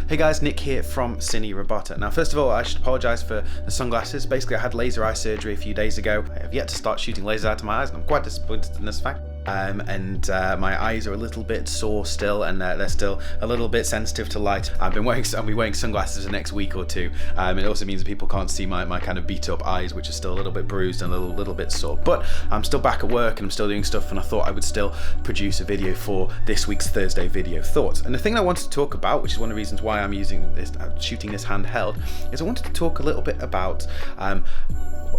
Hey guys, Nick here from Cinerobota. Now first of all, I should apologise for the sunglasses. Basically I had laser eye surgery a few days ago. I have yet to start shooting lasers out of my eyes and I'm quite disappointed in this fact. My eyes are a little bit sore still, and they're still a little bit sensitive to light. I'll be wearing sunglasses the next week or two. It also means that people can't see my kind of beat up eyes, which are still a little bit bruised and a little bit sore. But I'm still back at work and I'm still doing stuff, and I thought I would still produce a video for this week's Thursday video thoughts. And the thing I wanted to talk about, which is one of the reasons why I'm shooting this handheld, is I wanted to talk a little bit about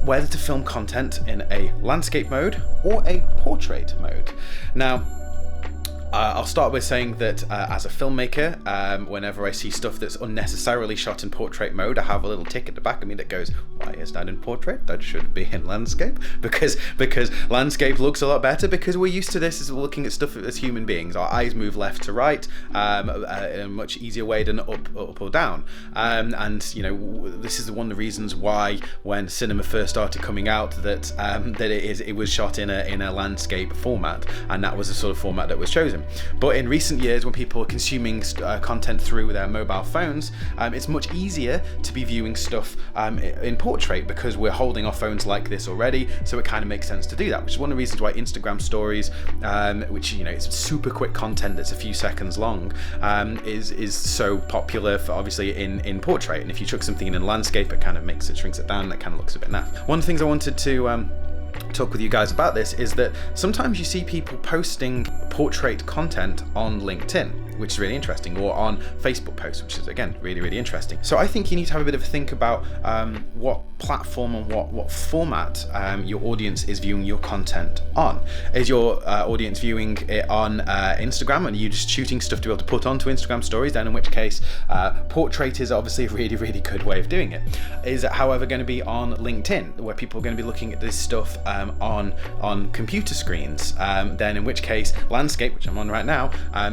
whether to film content in a landscape mode or a portrait mode. Now, I'll start by saying that as a filmmaker, whenever I see stuff that's unnecessarily shot in portrait mode, I have a little tick at the back of me that goes, why is that in portrait? That should be in landscape. Because landscape looks a lot better, because we're used to this as looking at stuff as human beings. Our eyes move left to right in a much easier way than up or down. And you know, this is one of the reasons why when cinema first started coming out that it was shot in a landscape format, and that was the sort of format that was chosen. But in recent years, when people are consuming content through their mobile phones, it's much easier to be viewing stuff in portrait because we're holding our phones like this already, so it kind of makes sense to do that, which is one of the reasons why Instagram stories, which, you know, it's super quick content that's a few seconds long, is so popular for obviously in portrait. And if you chuck something in landscape, it kind of shrinks it down, that kind of looks a bit naff. One of the things I wanted to talk with you guys about this is that sometimes you see people posting portrait content on LinkedIn, which is really interesting, or on Facebook posts, which is again really interesting. So I think you need to have a bit of a think about what platform and what format your audience is viewing your content on. Is your audience viewing it on Instagram, and are you just shooting stuff to be able to put onto Instagram stories? Then in which case portrait is obviously a really good way of doing it. Is it however going to be on LinkedIn, where people are going to be looking at this stuff on computer screens? Then in which case landscape, which I'm on right now,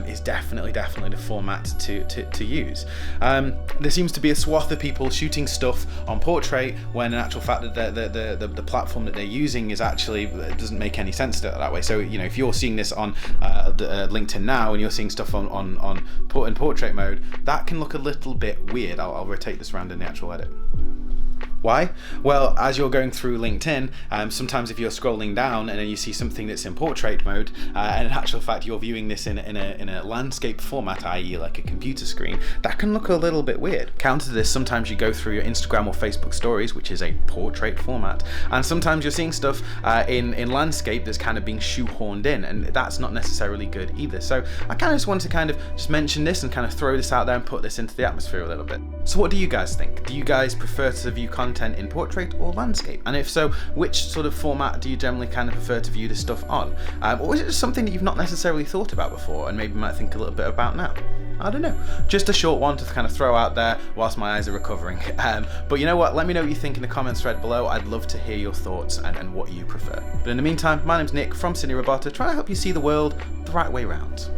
is definitely the format to use. There seems to be a swath of people shooting stuff on portrait when in actual fact that the platform that they're using is actually doesn't make any sense that way. So you know, if you're seeing this on LinkedIn now and you're seeing stuff in portrait mode, that can look a little bit weird. I'll rotate this around in the actual edit. Why? Well, as you're going through LinkedIn, sometimes if you're scrolling down and then you see something that's in portrait mode, and in actual fact you're viewing this in a landscape format, i.e. like a computer screen, that can look a little bit weird. Counter to this, sometimes you go through your Instagram or Facebook stories, which is a portrait format, and sometimes you're seeing stuff in landscape that's kind of being shoehorned in, and that's not necessarily good either. So I kind of just want to kind of just mention this and kind of throw this out there and put this into the atmosphere a little bit. So what do you guys think? Do you guys prefer to view content in portrait or landscape? And if so, which sort of format do you generally kind of prefer to view this stuff on? Or is it just something that you've not necessarily thought about before and maybe might think a little bit about now? I don't know. Just a short one to kind of throw out there whilst my eyes are recovering. But you know what? Let me know what you think in the comments thread below. I'd love to hear your thoughts and what you prefer. But in the meantime, my name's Nick from Cinerobota, trying to help you see the world the right way round.